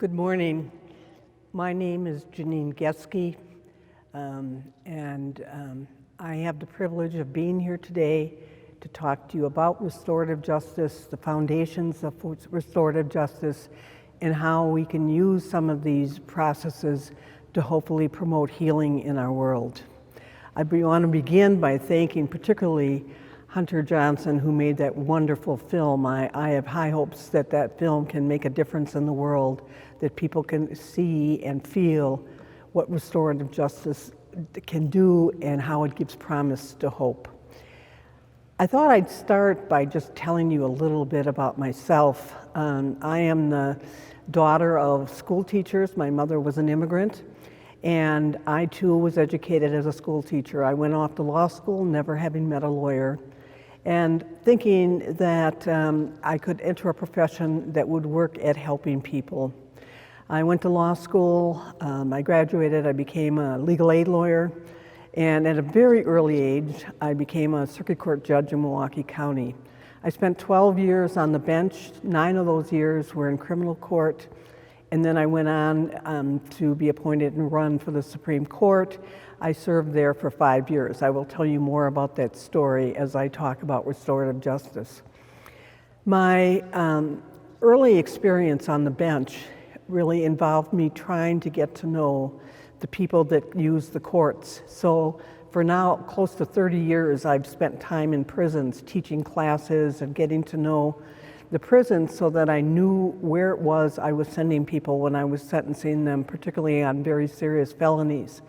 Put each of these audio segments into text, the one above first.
Good morning. My name is Geske, and I have the privilege of being here today to talk to you about restorative justice, the foundations of restorative justice, and how we can use some of these processes to hopefully promote healing in our world. I want to begin by thanking particularly Hunter Johnson, who made that wonderful film. I have high hopes that that film can make a difference in the world, that people can see and feel what restorative justice can do and how it gives promise to hope. I thought I'd start by just telling you a little bit about myself. I am the daughter of school teachers. My mother was an immigrant, and I too was educated as a school teacher. I went off to law school, never having met a lawyer, and thinking that I could enter a profession that would work at helping people. I went to law school, I graduated, I became a legal aid lawyer, and at a very early age, I became a circuit court judge in Milwaukee County. I spent 12 years on the bench. 9 of those years were in criminal court, and then I went on to be appointed and run for the Supreme Court. I served there for 5 years. I will tell you more about that story as I talk about restorative justice. My early experience on the bench really involved me trying to get to know the people that use the courts. So for now, close to 30 years, I've spent time in prisons teaching classes and getting to know the prisons so that I knew where it was I was sending people when I was sentencing them, particularly on very serious felonies.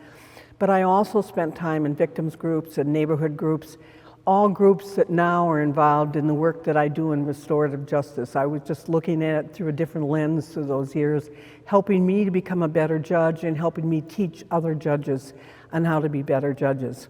But I also spent time in victims groups and neighborhood groups, all groups that now are involved in the work that I do in restorative justice. I was just looking at it through a different lens through those years, helping me to become a better judge and helping me teach other judges on how to be better judges.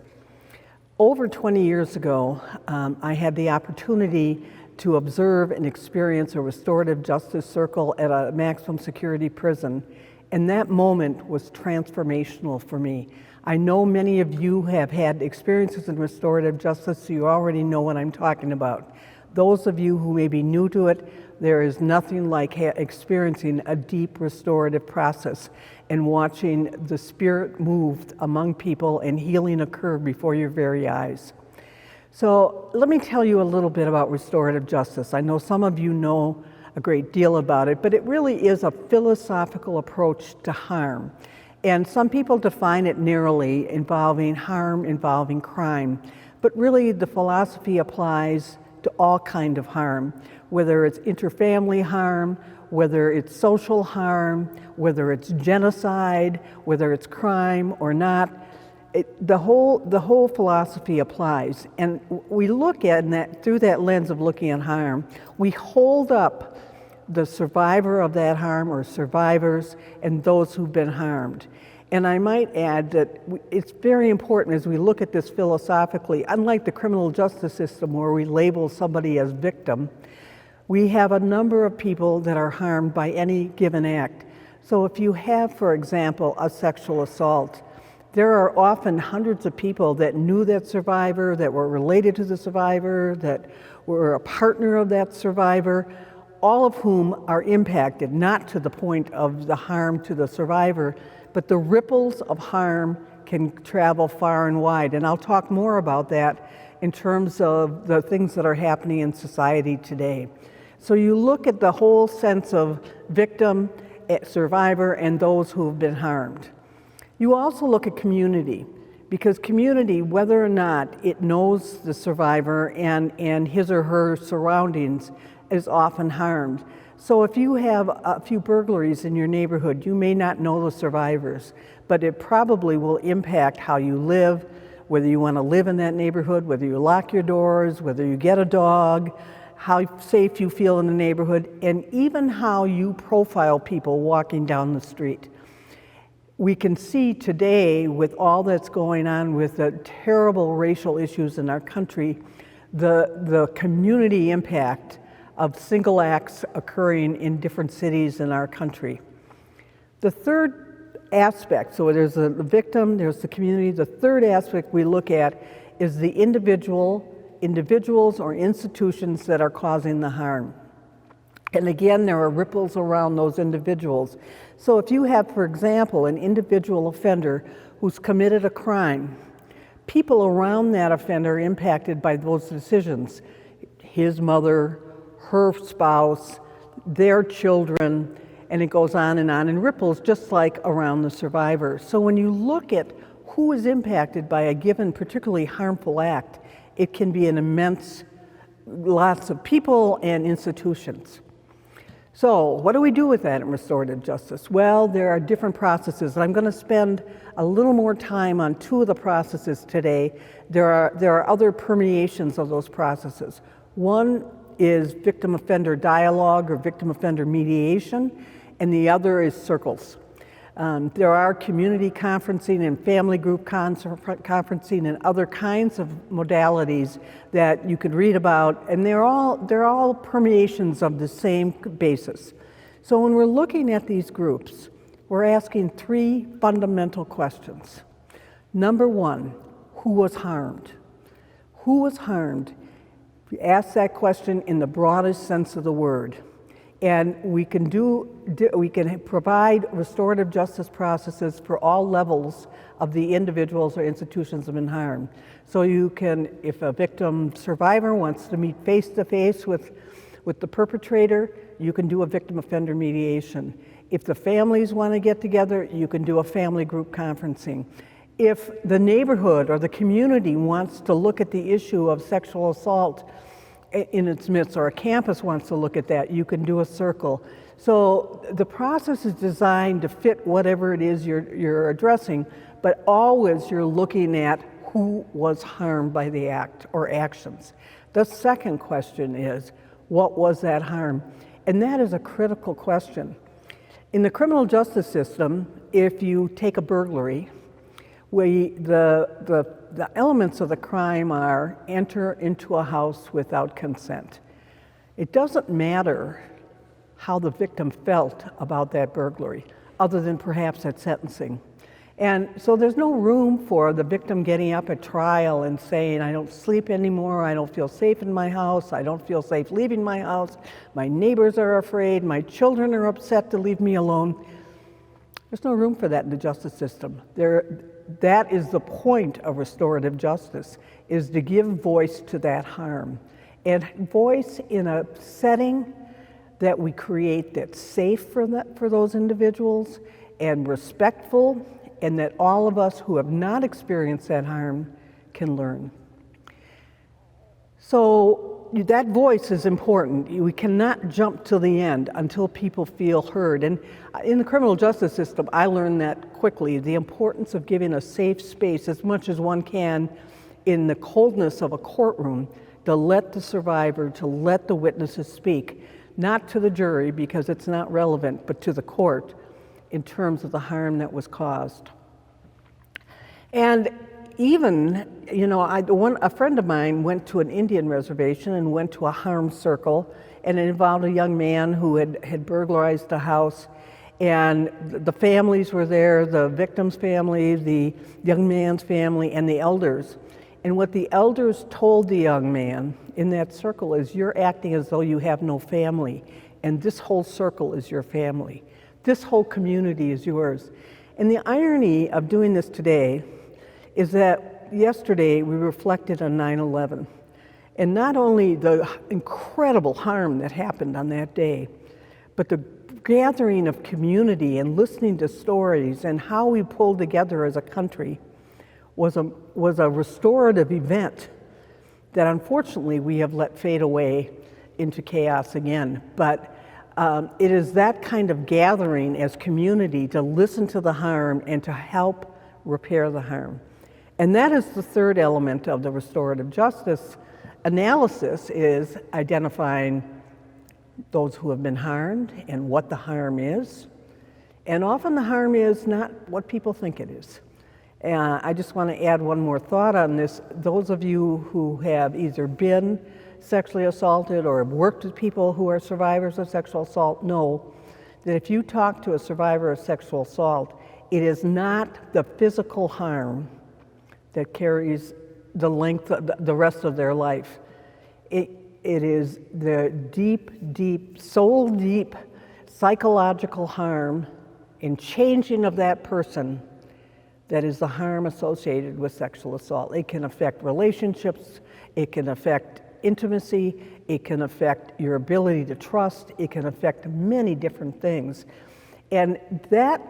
Over 20 years ago, I had the opportunity to observe and experience a restorative justice circle at a maximum security prison, and that moment was transformational for me. I know many of you have had experiences in restorative justice, so you already know what I'm talking about. Those of you who may be new to it, there is nothing like experiencing a deep restorative process and watching the spirit move among people and healing occur before your very eyes. So let me tell you a little bit about restorative justice. I know some of you know a great deal about it, but it really is a philosophical approach to harm. And some people define it narrowly, involving harm, involving crime. But really, the philosophy applies to all kind of harm, whether it's interfamily harm, whether it's social harm, whether it's genocide, whether it's crime or not. The whole philosophy applies. And we look at that through that lens of looking at harm. We hold up the survivor of that harm or survivors and those who've been harmed. And I might add that it's very important as we look at this philosophically, unlike the criminal justice system where we label somebody as victim, we have a number of people that are harmed by any given act. So if you have, for example, a sexual assault, there are often hundreds of people that knew that survivor, that were related to the survivor, that were a partner of that survivor, all of whom are impacted, not to the point of the harm to the survivor, but the ripples of harm can travel far and wide. And I'll talk more about that in terms of the things that are happening in society today. So you look at the whole sense of victim, survivor, and those who have been harmed. You also look at community, because community, whether or not it knows the survivor and his or her surroundings, is often harmed. So if you have a few burglaries in your neighborhood, you may not know the survivors, but it probably will impact how you live, whether you want to live in that neighborhood, whether you lock your doors, whether you get a dog, how safe you feel in the neighborhood, and even how you profile people walking down the street. We can see today, with all that's going on with the terrible racial issues in our country, the community impact of single acts occurring in different cities in our country. The third aspect, so there's the victim, there's the community. The third aspect we look at is the individuals or institutions that are causing the harm. And again, there are ripples around those individuals. So if you have, for example, an individual offender who's committed a crime, people around that offender are impacted by those decisions. His mother, her spouse, their children, and it goes on in ripples, just like around the survivor. So when you look at who is impacted by a given particularly harmful act, it can be an immense, lots of people and institutions. So what do we do with that in restorative justice? Well, there are different processes. I'm going to spend a little more time on two of the processes today. There are other permeations of those processes. One is victim-offender dialogue or victim-offender mediation, and the other is circles. There are community conferencing and family group conferencing and other kinds of modalities that you could read about, and they're all permeations of the same basis. So when we're looking at these groups, we're asking three fundamental questions. Number one, who was harmed? Who was harmed? We ask that question in the broadest sense of the word. And we can provide restorative justice processes for all levels of the individuals or institutions that have been harmed. So you can, if a victim survivor wants to meet face to face with the perpetrator, you can do a victim offender mediation. If the families want to get together, you can do a family group conferencing. If the neighborhood or the community wants to look at the issue of sexual assault in its midst, or a campus wants to look at that, you can do a circle. So the process is designed to fit whatever it is you're addressing, but always you're looking at who was harmed by the act or actions. The second question is, what was that harm? And that is a critical question. In the criminal justice system, if you take a burglary, the elements of the crime are enter into a house without consent. It doesn't matter how the victim felt about that burglary, other than perhaps at sentencing. And so there's no room for the victim getting up at trial and saying, I don't sleep anymore, I don't feel safe in my house, I don't feel safe leaving my house, my neighbors are afraid, my children are upset to leave me alone. There's no room for that in the justice system. That is the point of restorative justice, is to give voice to that harm. And voice in a setting that we create that's safe for those individuals and respectful, and that all of us who have not experienced that harm can learn. So that voice is important. We cannot jump to the end until people feel heard. And in the criminal justice system, I learned that quickly, the importance of giving a safe space as much as one can in the coldness of a courtroom to let the survivor, to let the witnesses speak, not to the jury because it's not relevant, but to the court in terms of the harm that was caused. And even, a friend of mine went to an Indian reservation and went to a harm circle, and it involved a young man who had burglarized a house, and the families were there, the victim's family, the young man's family, and the elders. And what the elders told the young man in that circle is, you're acting as though you have no family, and this whole circle is your family. This whole community is yours. And the irony of doing this today is that yesterday we reflected on 9/11, and not only the incredible harm that happened on that day, but the gathering of community and listening to stories and how we pulled together as a country was a restorative event that unfortunately we have let fade away into chaos again. But it is that kind of gathering as community to listen to the harm and to help repair the harm. And that is the third element of the restorative justice analysis, is identifying those who have been harmed and what the harm is. And often the harm is not what people think it is. I just want to add one more thought on this. Those of you who have either been sexually assaulted or have worked with people who are survivors of sexual assault know that if you talk to a survivor of sexual assault, it is not the physical harm that carries the length of the rest of their life. it is the deep, soul deep psychological harm and changing of that person that is the harm associated with sexual assault. It can affect relationships, it can affect intimacy, it can affect your ability to trust, it can affect many different things. And that,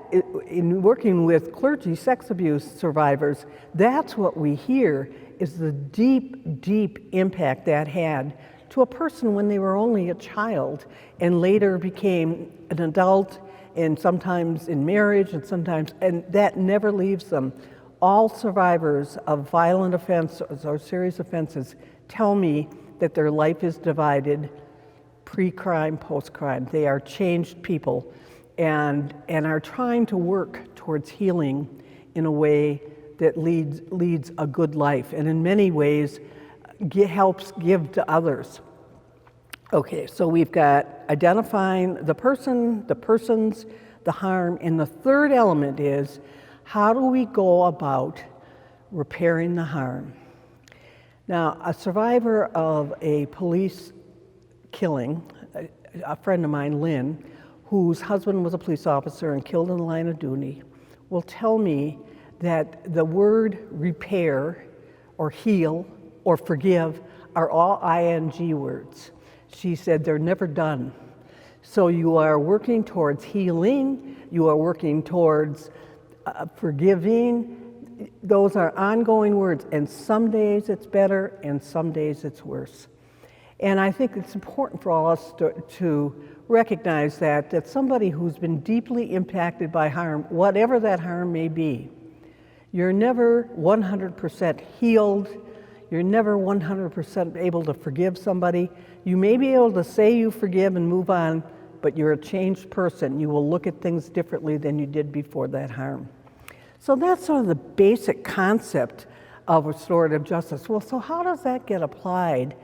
in working with clergy sex abuse survivors, that's what we hear is the deep impact that had to a person when they were only a child and later became an adult, and sometimes in marriage and that never leaves them. All survivors of violent offenses or serious offenses tell me that their life is divided pre-crime, post-crime. They are changed people and are trying to work towards healing in a way that leads a good life, and in many ways helps give to others. Okay, so we've got identifying the person, the persons, the harm, and the third element is how do we go about repairing the harm? Now, a survivor of a police killing, a friend of mine, Lynn, whose husband was a police officer and killed in the line of duty, will tell me that the word repair or heal or forgive are all ing words. She said they're never done. So you are working towards healing, you are working towards forgiving. Those are ongoing words, and some days it's better and some days it's worse. And I think it's important for all us to recognize that somebody who's been deeply impacted by harm, whatever that harm may be, you're never 100% healed, you're never 100% able to forgive somebody. You may be able to say you forgive and move on, but you're a changed person. You will look at things differently than you did before that harm. So that's sort of the basic concept of restorative justice. Well, so how does that get applied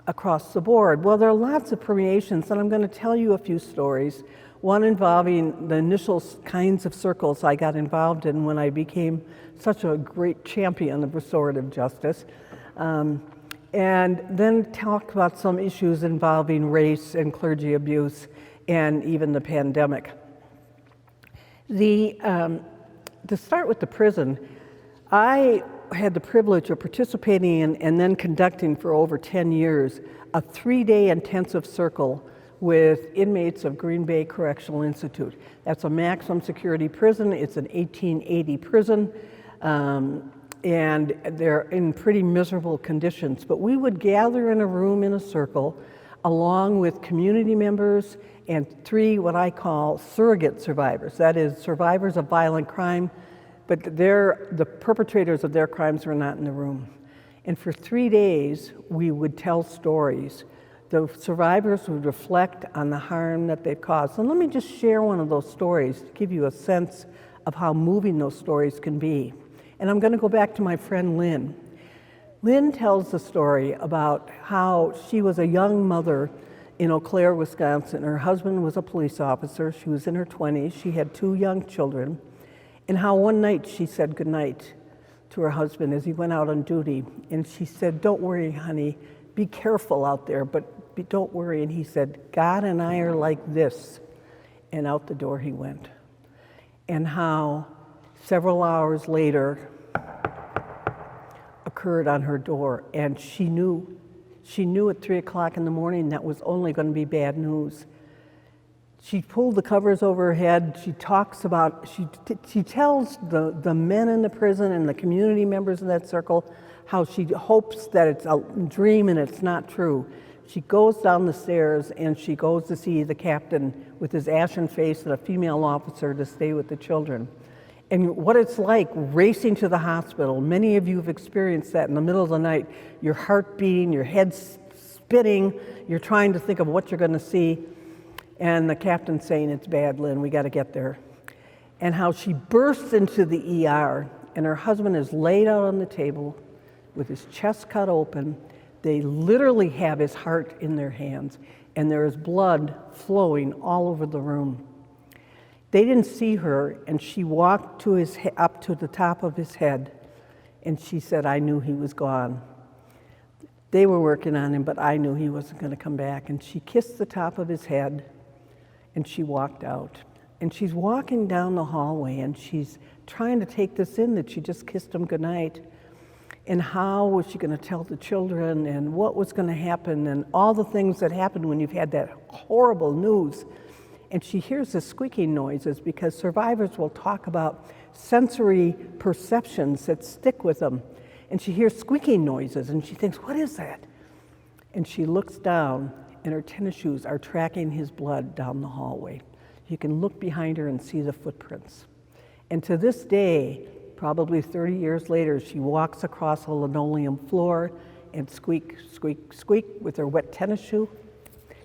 across the board? Well, there are lots of permeations, and I'm going to tell you a few stories. One involving the initial kinds of circles I got involved in when I became such a great champion of restorative justice. And then talk about some issues involving race and clergy abuse and even the pandemic. To start with the prison, I had the privilege of participating in and then conducting for over 10 years a 3-day intensive circle with inmates of Green Bay Correctional Institute. That's a maximum security prison. It's an 1880 prison. And they're in pretty miserable conditions. But we would gather in a room in a circle along with community members and 3 what I call surrogate survivors. That is, survivors of violent crime, but the perpetrators of their crimes were not in the room. And for 3 days, we would tell stories. The survivors would reflect on the harm that they've caused. And let me just share one of those stories to give you a sense of how moving those stories can be. And I'm going to go back to my friend Lynn. Lynn tells the story about how she was a young mother in Eau Claire, Wisconsin. Her husband was a police officer. She was in her 20s. She had 2 young children. And how one night she said goodnight to her husband as he went out on duty. And she said, "Don't worry, honey. Be careful out there, but don't worry." And he said, "God and I are like this." And out the door he went. And how several hours later occurred on her door, and she knew at 3 o'clock in the morning that was only going to be bad news. She pulled the covers over her head. She talks about, she tells the men in the prison and the community members in that circle how she hopes that it's a dream and it's not true. She goes down the stairs and she goes to see the captain with his ashen face and a female officer to stay with the children. And what it's like racing to the hospital. Many of you have experienced that in the middle of the night. Your heart beating, your head spinning, you're trying to think of what you're going to see. And the captain's saying, "It's bad, Lynn, we got to get there." And how she bursts into the ER, and her husband is laid out on the table with his chest cut open. They literally have his heart in their hands, and there is blood flowing all over the room. They didn't see her, and she walked up to the top of his head, and she said, "I knew he was gone." They were working on him, but I knew he wasn't going to come back. And she kissed the top of his head, and she walked out. And she's walking down the hallway, and she's trying to take this in that she just kissed him goodnight. And how was she going to tell the children, and what was going to happen, and all the things that happen when you've had that horrible news. And she hears the squeaking noises, because survivors will talk about sensory perceptions that stick with them. And she hears squeaking noises, and she thinks, what is that? And she looks down, and her tennis shoes are tracking his blood down the hallway. You can look behind her and see the footprints. And to this day, probably 30 years later, she walks across a linoleum floor and squeak, squeak, squeak with her wet tennis shoe.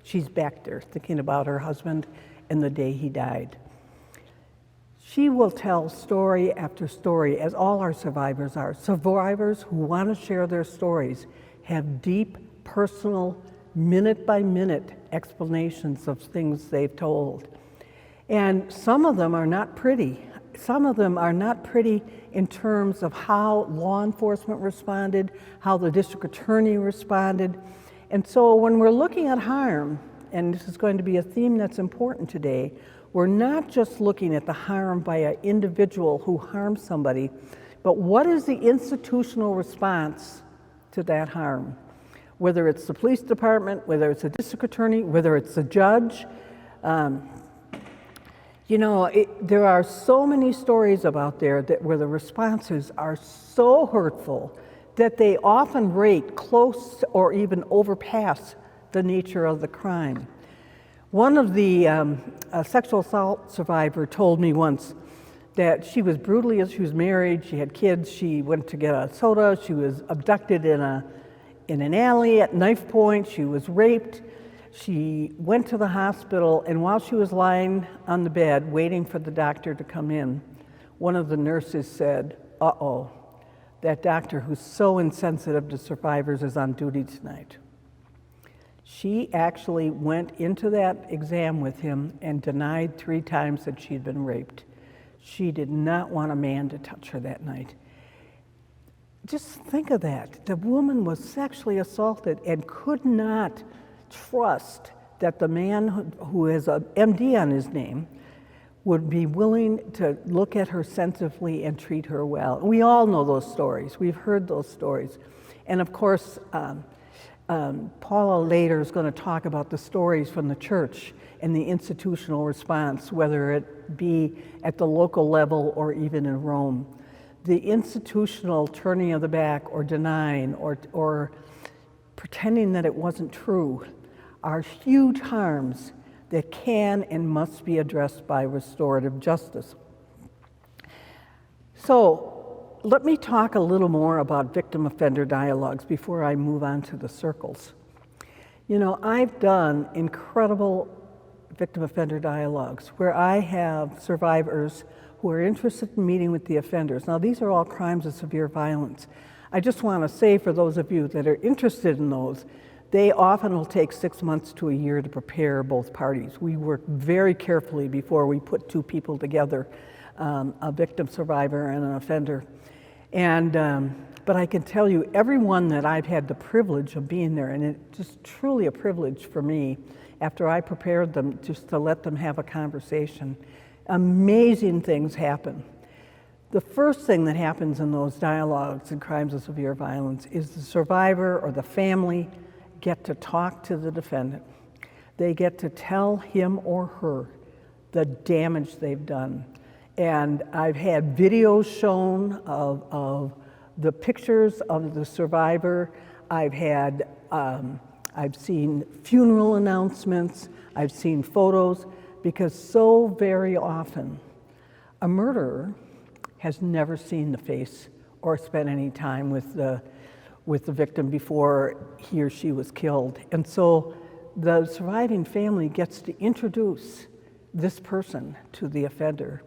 She's back there thinking about her husband and the day he died. She will tell story after story, as all our survivors are. Survivors who want to share their stories have deep, personal, minute-by-minute explanations of things they've told. And some of them are not pretty. Some of them are not pretty in terms of how law enforcement responded, how the district attorney responded. And so when we're looking at harm, and this is going to be a theme that's important today, we're not just looking at the harm by an individual who harmed somebody, but what is the institutional response to that harm? Whether it's the police department, whether it's a district attorney, whether it's a judge. There are so many stories about there where the responses are so hurtful that they often rate close or even overpass the nature of the crime. One of the sexual assault survivor told me once that she was married, she had kids, she went to get a soda, she was abducted in an alley at knife point, she was raped. She went to the hospital, and while she was lying on the bed waiting for the doctor to come in, one of the nurses said, "Uh-oh, that doctor who's so insensitive to survivors is on duty tonight." She actually went into that exam with him and denied 3 times that she'd been raped. She did not want a man to touch her that night. Just think of that. The woman was sexually assaulted and could not trust that the man who has an MD on his name would be willing to look at her sensitively and treat her well. We all know those stories. We've heard those stories. And of course, Paula later is going to talk about the stories from the church and the institutional response, whether it be at the local level or even in Rome. The institutional turning of the back or denying or pretending that it wasn't true are huge harms that can and must be addressed by restorative justice. So let me talk a little more about victim-offender dialogues before I move on to the circles. I've done incredible victim-offender dialogues where I have survivors who are interested in meeting with the offenders. Now, these are all crimes of severe violence. I just want to say for those of you that are interested in those, they often will take 6 months to a year to prepare both parties. We work very carefully before we put 2 people together, a victim survivor and an offender. But I can tell you, everyone that I've had the privilege of being there, and it's just truly a privilege for me, after I prepared them, just to let them have a conversation, amazing things happen. The first thing that happens in those dialogues in crimes of severe violence is the survivor or the family get to talk to the defendant. They get to tell him or her the damage they've done. And I've had videos shown of the pictures of the survivor. I've seen funeral announcements. I've seen photos, because so very often a murderer has never seen the face or spent any time with the victim before he or she was killed. And so the surviving family gets to introduce this person to the offender,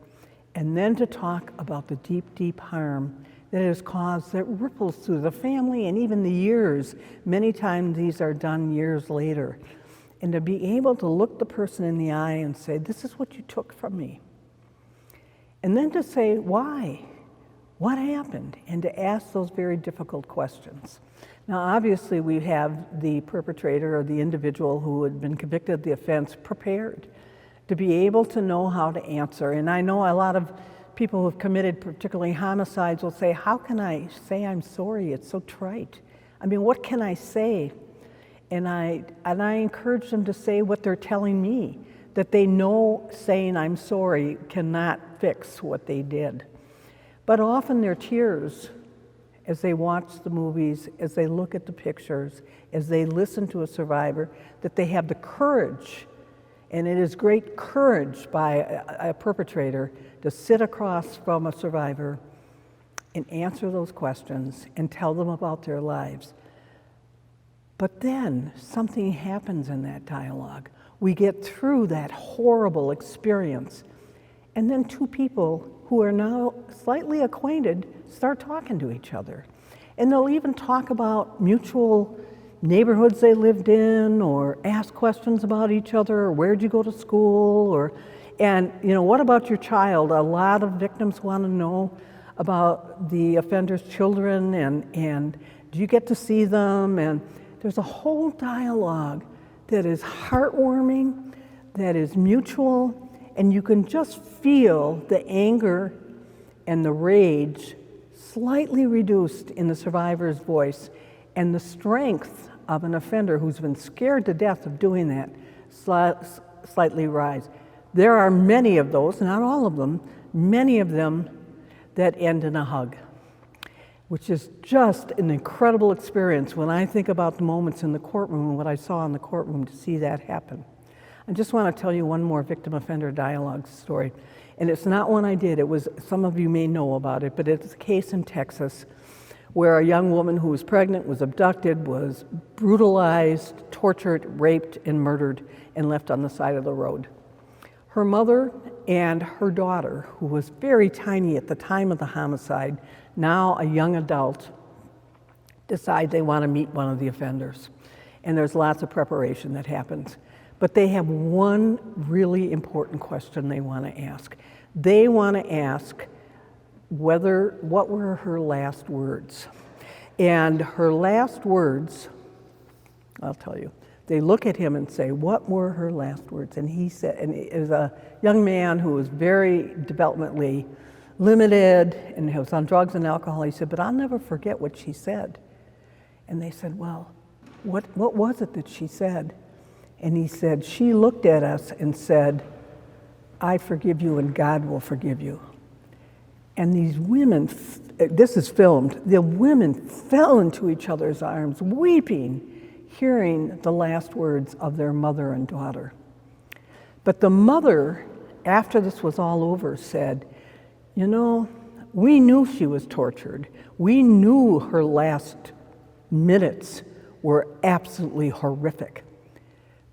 and then to talk about the deep, deep harm that it has caused that ripples through the family and even the years. Many times these are done years later. And to be able to look the person in the eye and say, "This is what you took from me." And then to say, why? What happened? And to ask those very difficult questions. Now, obviously, we have the perpetrator or the individual who had been convicted of the offense prepared to be able to know how to answer. And I know a lot of people who have committed particularly homicides will say, how can I say I'm sorry? It's so trite. I mean, what can I say? And I encourage them to say what they're telling me, that they know saying I'm sorry cannot fix what they did. But often their tears, as they watch the movies, as they look at the pictures, as they listen to a survivor, that they have the courage, and it is great courage by a perpetrator to sit across from a survivor and answer those questions and tell them about their lives. But then something happens in that dialogue. We get through that horrible experience, and then two people who are now slightly acquainted start talking to each other. And they'll even talk about mutual neighborhoods they lived in, or ask questions about each other, or where'd you go to school, and what about your child? A lot of victims want to know about the offender's children, and do you get to see them? And there's a whole dialogue that is heartwarming, that is mutual, and you can just feel the anger and the rage slightly reduced in the survivor's voice, and the strength of an offender who's been scared to death of doing that slightly rise. There are many of those, not all of them, many of them that end in a hug, which is just an incredible experience when I think about the moments in the courtroom and what I saw in the courtroom to see that happen. I just want to tell you one more victim offender dialogue story. And it's not one I did. It was, some of you may know about it, but it's a case in Texas where a young woman who was pregnant was abducted, was brutalized, tortured, raped, and murdered, and left on the side of the road. Her mother and her daughter, who was very tiny at the time of the homicide, now a young adult, decide they want to meet one of the offenders. And there's lots of preparation that happens. But they have one really important question they want to ask. They want to ask what were her last words. And her last words, I'll tell you, they look at him and say, what were her last words? And he said, and it was a young man who was very developmentally limited and was on drugs and alcohol. He said, but I'll never forget what she said. And they said, well, what was it that she said? And he said, she looked at us and said, I forgive you and God will forgive you. And these women, this is filmed, the women fell into each other's arms, weeping, hearing the last words of their mother and daughter. But the mother, after this was all over, said, we knew she was tortured. We knew her last minutes were absolutely horrific.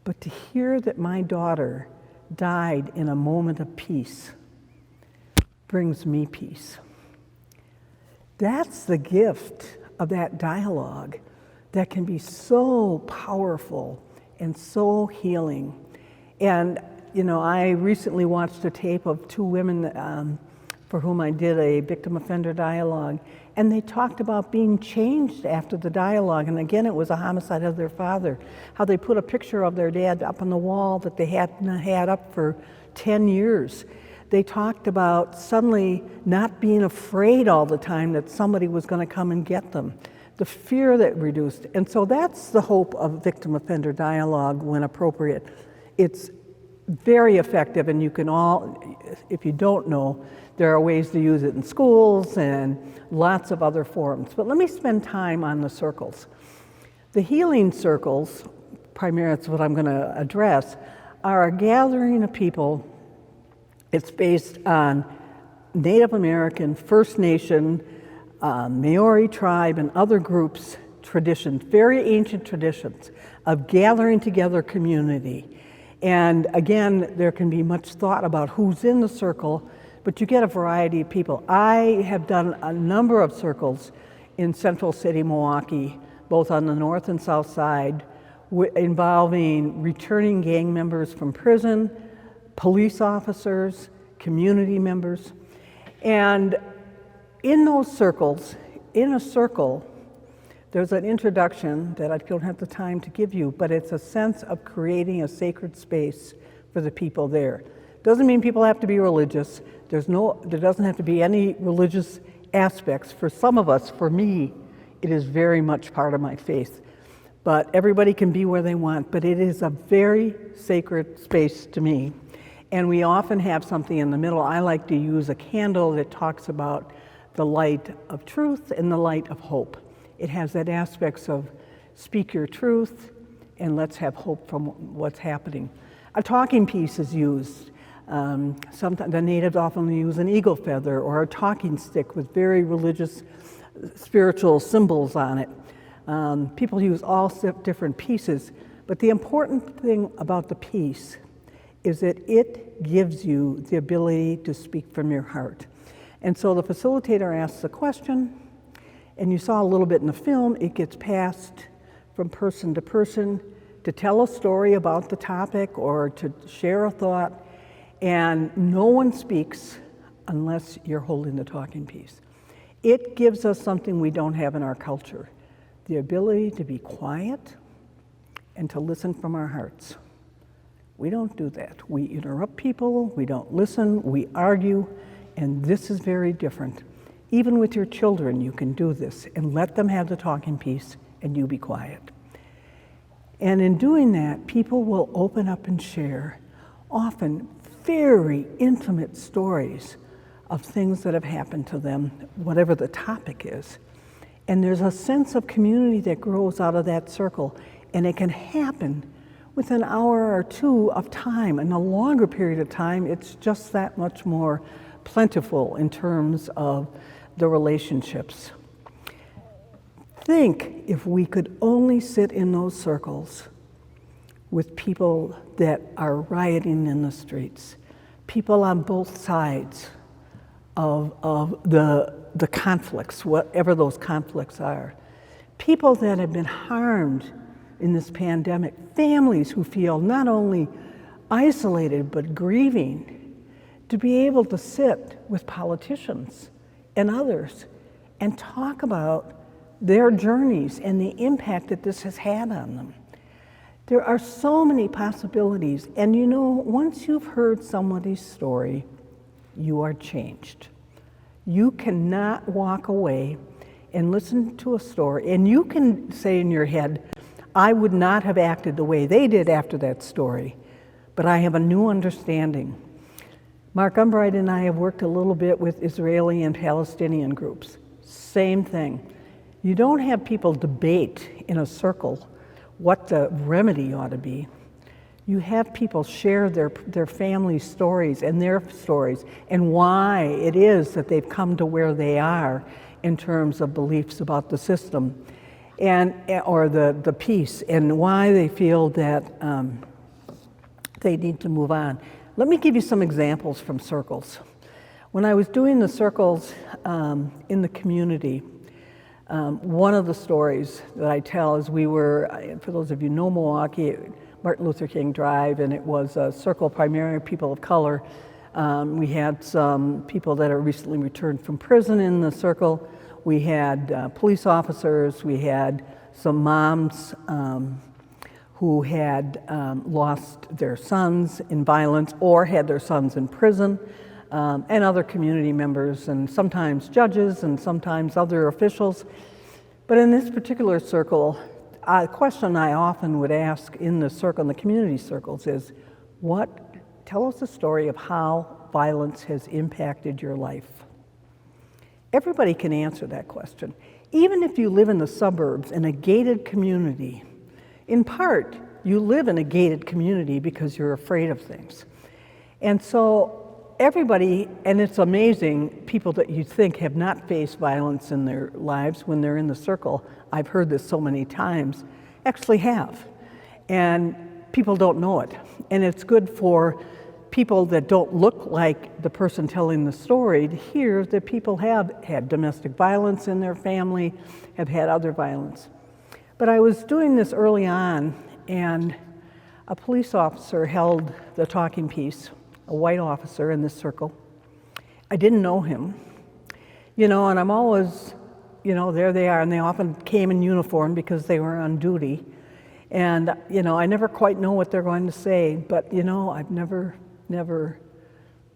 But to hear that my daughter died in a moment of peace brings me peace. That's the gift of that dialogue that can be so powerful and so healing. And, I recently watched a tape of two women for whom I did a victim offender dialogue, and they talked about being changed after the dialogue. And again, it was a homicide of their father, how they put a picture of their dad up on the wall that they hadn't had up for 10 years. They talked about suddenly not being afraid all the time that somebody was going to come and get them, the fear that reduced. And so that's the hope of victim offender dialogue when appropriate. It's very effective, and you can all, if you don't know, there are ways to use it in schools and lots of other forums. But let me spend time on the circles. The healing circles, primarily that's what I'm going to address, are a gathering of people. It's based on Native American, First Nation, Maori tribe, and other groups' traditions, very ancient traditions of gathering together community. And again, there can be much thought about who's in the circle, but you get a variety of people. I have done a number of circles in Central City, Milwaukee, both on the north and south side, involving returning gang members from prison, police officers, community members. And in those circles, in a circle, There's an introduction that I don't have the time to give you, but it's a sense of creating a sacred space for the people there. Doesn't mean people have to be religious. There doesn't have to be any religious aspects. For some of us, for me, it is very much part of my faith. But everybody can be where they want, but it is a very sacred space to me. And we often have something in the middle. I like to use a candle that talks about the light of truth and the light of hope. It has that aspects of speak your truth and let's have hope from what's happening. A talking piece is used. Sometimes the natives often use an eagle feather or a talking stick with very religious, spiritual symbols on it. People use all different pieces, but the important thing about the piece is that it gives you the ability to speak from your heart. And so the facilitator asks a question, and you saw a little bit in the film, it gets passed from person to person to tell a story about the topic or to share a thought, and no one speaks unless you're holding the talking piece. It gives us something we don't have in our culture, the ability to be quiet and to listen from our hearts. We don't do that. We interrupt people, we don't listen, we argue, and this is very different. Even with your children, you can do this and let them have the talking piece and you be quiet. And in doing that, people will open up and share often very intimate stories of things that have happened to them, whatever the topic is. And there's a sense of community that grows out of that circle, and it can happen with an hour or two of time. In a longer period of time, it's just that much more plentiful in terms of the relationships. Think if we could only sit in those circles with people that are rioting in the streets, people on both sides of the conflicts, whatever those conflicts are, people that have been harmed in this pandemic, families who feel not only isolated but grieving, to be able to sit with politicians and others and talk about their journeys and the impact that this has had on them. There are so many possibilities, and you know, once you've heard somebody's story, you are changed. You cannot walk away and listen to a story, and you can say in your head, I would not have acted the way they did after that story, but I have a new understanding. Mark Umbright and I have worked a little bit with Israeli and Palestinian groups. Same thing. You don't have people debate in a circle what the remedy ought to be. You have people share their family stories and their stories and why it is that they've come to where they are in terms of beliefs about the system or the peace, and why they feel that they need to move on. Let me give you some examples from circles. When I was doing the circles in the community, one of the stories that I tell is we were, for those of you who know Milwaukee, Martin Luther King Drive, and it was a circle primarily of people of color. We had some people that are recently returned from prison in the circle. We had police officers. We had some moms who had lost their sons in violence or had their sons in prison, and other community members, and sometimes judges and sometimes other officials. But in this particular circle, a question I often would ask in the circle, in the community circles, is, tell us a story of how violence has impacted your life. Everybody can answer that question. Even if you live in the suburbs in a gated community, in part, you live in a gated community because you're afraid of things. And so everybody, and it's amazing, people that you think have not faced violence in their lives when they're in the circle, I've heard this so many times, actually have. And people don't know it. And it's good for people that don't look like the person telling the story to hear that people have had domestic violence in their family, have had other violence. But I was doing this early on, and a police officer held the talking piece, a white officer in this circle. I didn't know him, and I'm always there they are, and they often came in uniform because they were on duty. And, I never quite know what they're going to say, but, I've never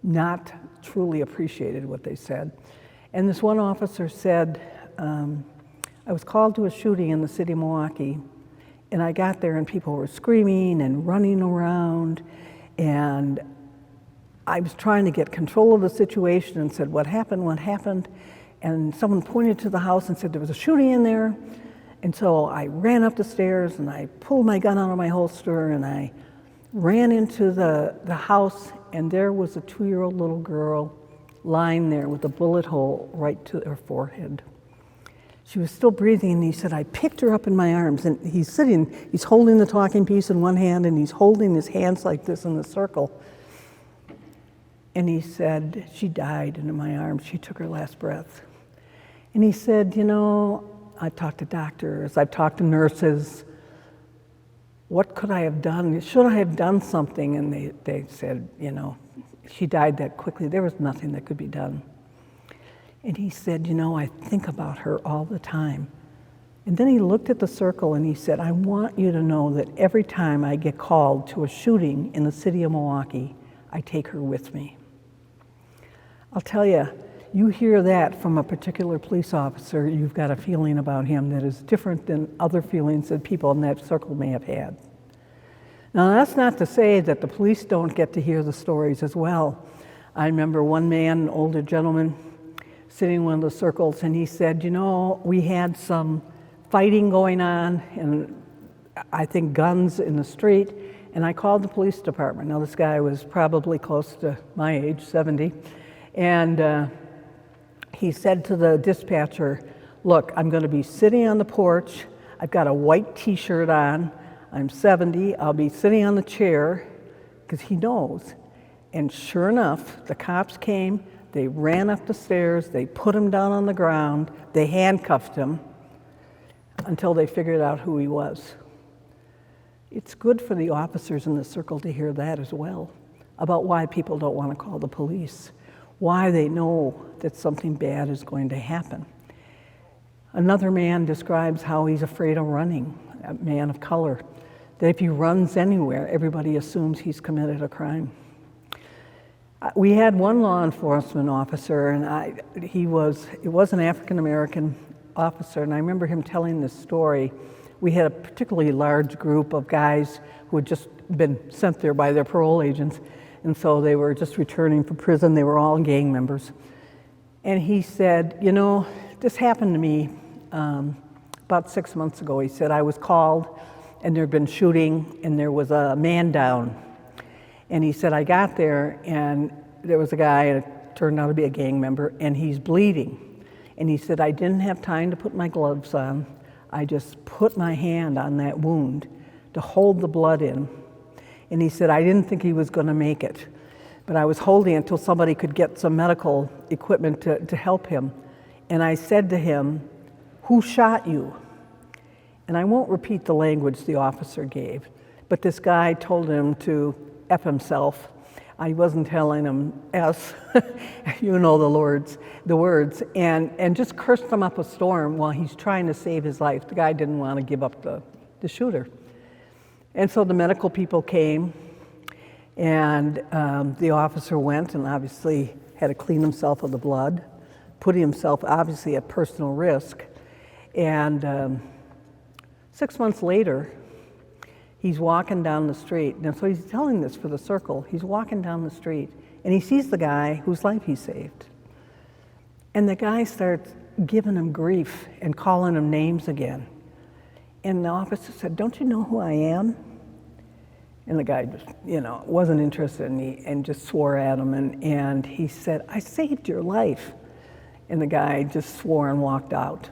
not truly appreciated what they said. And this one officer said, I was called to a shooting in the city of Milwaukee, and I got there and people were screaming and running around, and I was trying to get control of the situation and said, what happened? And someone pointed to the house and said there was a shooting in there. And so I ran up the stairs and I pulled my gun out of my holster and I ran into the house, and there was a 2-year-old little girl lying there with a bullet hole right to her forehead. She was still breathing, and he said, I picked her up in my arms, and he's holding the talking piece in one hand and he's holding his hands like this in a circle. And he said, she died in my arms. She took her last breath. And he said, I've talked to doctors, I've talked to nurses. What could I have done? Should I have done something? And they said, she died that quickly. There was nothing that could be done. And he said, I think about her all the time. And then he looked at the circle and he said, I want you to know that every time I get called to a shooting in the city of Milwaukee, I take her with me. I'll tell you, you hear that from a particular police officer, you've got a feeling about him that is different than other feelings that people in that circle may have had. Now, that's not to say that the police don't get to hear the stories as well. I remember one man, an older gentleman, sitting in one of the circles, and he said, we had some fighting going on, and I think guns in the street, and I called the police department. Now, this guy was probably close to my age, 70, and he said to the dispatcher, look, I'm going to be sitting on the porch. I've got a white T-shirt on. I'm 70. I'll be sitting on the chair, because he knows. And sure enough, the cops came. They ran up the stairs. They put him down on the ground. They handcuffed him until they figured out who he was. It's good for the officers in the circle to hear that as well, about why people don't want to call the police, why they know that something bad is going to happen. Another man describes how he's afraid of running, a man of color, that if he runs anywhere, everybody assumes he's committed a crime. We had one law enforcement officer, and it was an African-American officer, and I remember him telling this story. We had a particularly large group of guys who had just been sent there by their parole agents, and so they were just returning from prison. They were all gang members. And he said, this happened to me about 6 months ago. He said, I was called, and there had been shooting, and there was a man down. And he said, I got there, and there was a guy, and it turned out to be a gang member, and he's bleeding. And he said, I didn't have time to put my gloves on. I just put my hand on that wound to hold the blood in. And he said, I didn't think he was going to make it, but I was holding it until somebody could get some medical equipment to help him. And I said to him, who shot you? And I won't repeat the language the officer gave, but this guy told him to F himself. I wasn't telling him S, you know the words, and just cursed him up a storm while he's trying to save his life. The guy didn't want to give up the shooter. And so the medical people came, and the officer went and obviously had to clean himself of the blood, putting himself obviously at personal risk. And 6 months later, he's walking down the street. And so he's telling this for the circle. He's walking down the street, and he sees the guy whose life he saved. And the guy starts giving him grief and calling him names again. And the officer said, don't you know who I am? And the guy just, wasn't interested and just swore at him. And he said, I saved your life. And the guy just swore and walked out.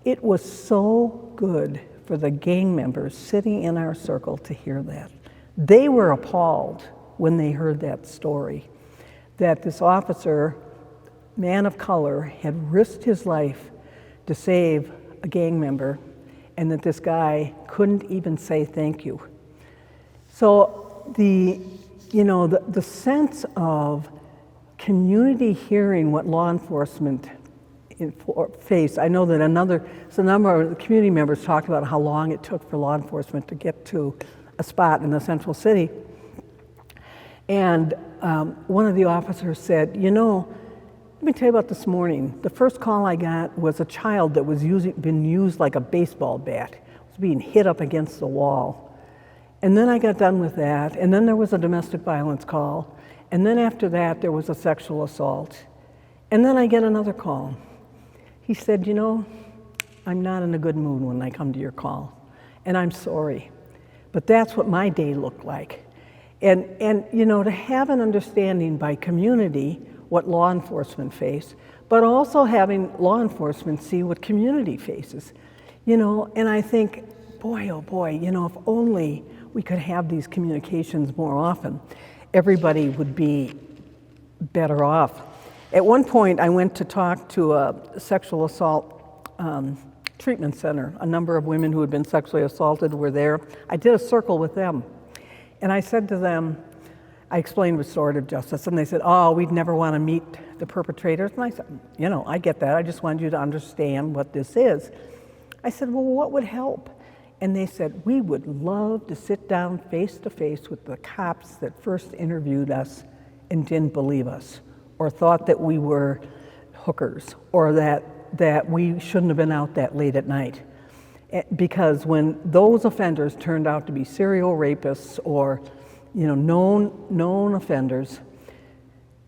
It was so good for the gang members sitting in our circle to hear that. They were appalled when they heard that story, that this officer, man of color, had risked his life to save a gang member, and that this guy couldn't even say thank you. So the sense of community hearing what law enforcement face. I know that a number of community members talked about how long it took for law enforcement to get to a spot in the central city. And one of the officers said, you know, let me tell you about this morning. The first call I got was a child that was been used like a baseball bat. It was being hit up against the wall. And then I got done with that, and then there was a domestic violence call. And then after that, there was a sexual assault. And then I get another call. He said, you know, I'm not in a good mood when I come to your call, and I'm sorry. But that's what my day looked like. And you know, to have an understanding by community what law enforcement face, but also having law enforcement see what community faces. You know, and I think, boy, oh boy, you know, if only we could have these communications more often, everybody would be better off. At one point, I went to talk to a sexual assault treatment center. A number of women who had been sexually assaulted were there. I did a circle with them. And I said to them, I explained restorative justice, and they said, oh, we'd never want to meet the perpetrators. And I said, you know, I get that. I just wanted you to understand what this is. I said, well, what would help? And they said, we would love to sit down face to face with the cops that first interviewed us and didn't believe us, or thought that we were hookers, or that we shouldn't have been out that late at night. Because when those offenders turned out to be serial rapists or, you know, known offenders,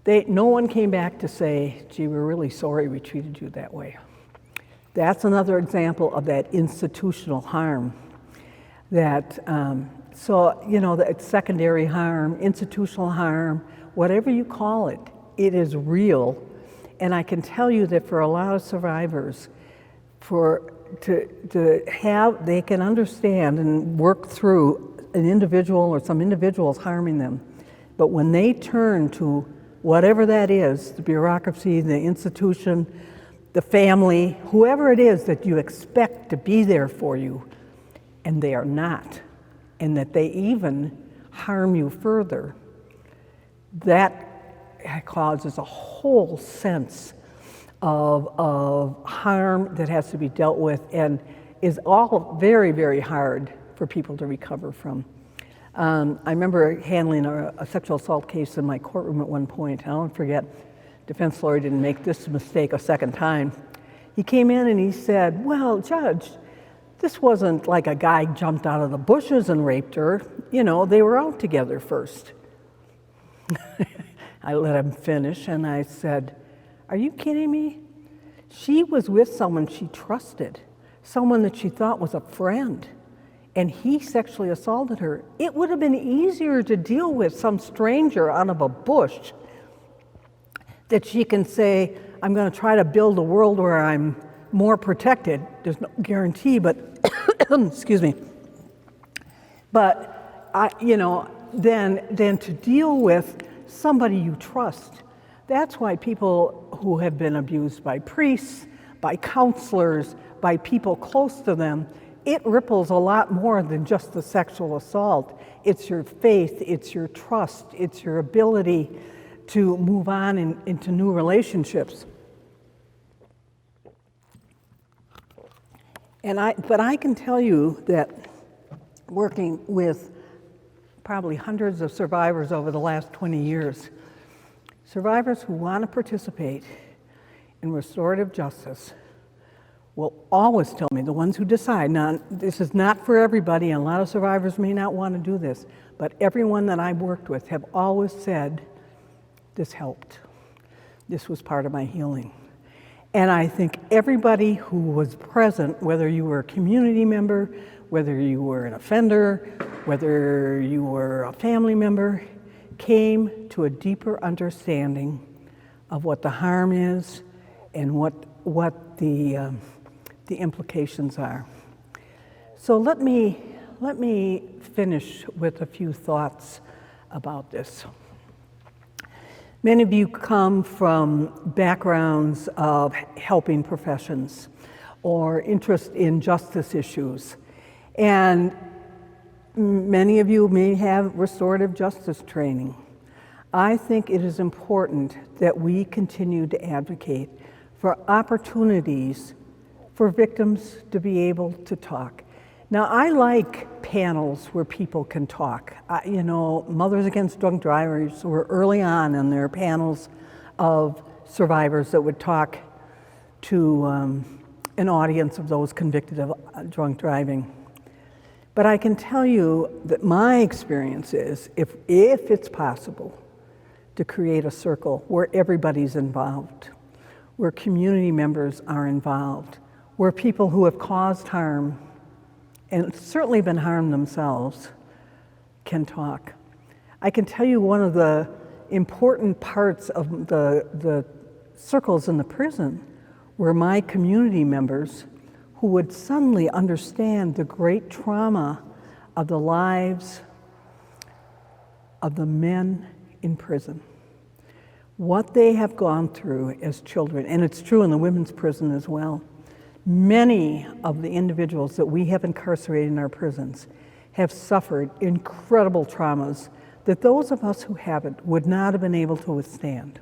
no one came back to say, gee, we're really sorry we treated you that way. That's another example of that institutional harm. So, you know, that secondary harm, institutional harm, whatever you call it, it is real. And I can tell you that for a lot of survivors, they can understand and work through an individual or some individuals harming them. But when they turn to whatever that is, the bureaucracy, the institution, the family, whoever it is that you expect to be there for you, and they are not, and that they even harm you further, that causes a whole sense of harm that has to be dealt with and is all very, very hard for people to recover from. I remember handling a sexual assault case in my courtroom at one point. I'll never forget, defense lawyer didn't make this mistake a second time. He came in and he said, well, Judge, this wasn't like a guy jumped out of the bushes and raped her. You know, they were out together first. I let him finish and I said, are you kidding me? She was with someone she trusted, someone that she thought was a friend, and he sexually assaulted her. It would have been easier to deal with some stranger out of a bush that she can say, I'm going to try to build a world where I'm more protected. There's no guarantee, but excuse me. But then to deal with somebody you trust. That's why people who have been abused by priests, by counselors, by people close to them, it ripples a lot more than just the sexual assault. It's your faith, it's your trust, it's your ability to move on into new relationships. But I can tell you that working with probably hundreds of survivors over the last 20 years, survivors who want to participate in restorative justice will always tell me, the ones who decide, now this is not for everybody, and a lot of survivors may not want to do this, but everyone that I've worked with have always said, this helped. This was part of my healing. And I think everybody who was present, whether you were a community member, whether you were an offender, whether you were a family member, came to a deeper understanding of what the harm is and what the implications are. So let me finish with a few thoughts about this. Many of you come from backgrounds of helping professions or interest in justice issues, and many of you may have restorative justice training. I think it is important that we continue to advocate for opportunities for victims to be able to talk. Now, I like panels where people can talk. Mothers Against Drunk Drivers were early on in their panels of survivors that would talk to an audience of those convicted of drunk driving. But I can tell you that my experience is, if it's possible to create a circle where everybody's involved, where community members are involved, where people who have caused harm and certainly been harmed themselves can talk. I can tell you one of the important parts of the circles in the prison were my community members who would suddenly understand the great trauma of the lives of the men in prison. What they have gone through as children, and it's true in the women's prison as well. Many of the individuals that we have incarcerated in our prisons have suffered incredible traumas that those of us who haven't would not have been able to withstand.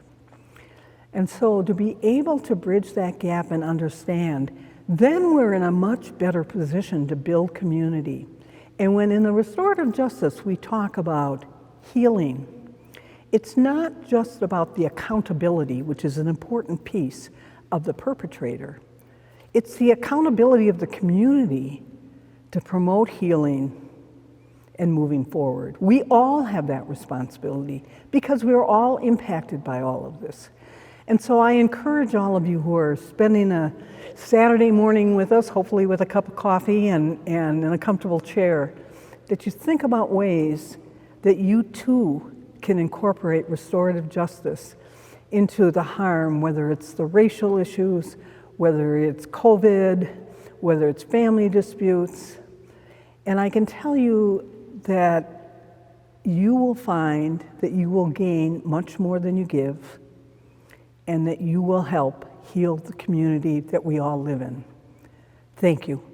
And so to be able to bridge that gap and understand, then we're in a much better position to build community. And when in the restorative justice we talk about healing, it's not just about the accountability, which is an important piece of the perpetrator. It's the accountability of the community to promote healing and moving forward. We all have that responsibility because we're all impacted by all of this. And so I encourage all of you who are spending a Saturday morning with us, hopefully with a cup of coffee and in a comfortable chair, that you think about ways that you too can incorporate restorative justice into the harm, whether it's the racial issues, whether it's COVID, whether it's family disputes. And I can tell you that you will find that you will gain much more than you give, and that you will help heal the community that we all live in. Thank you.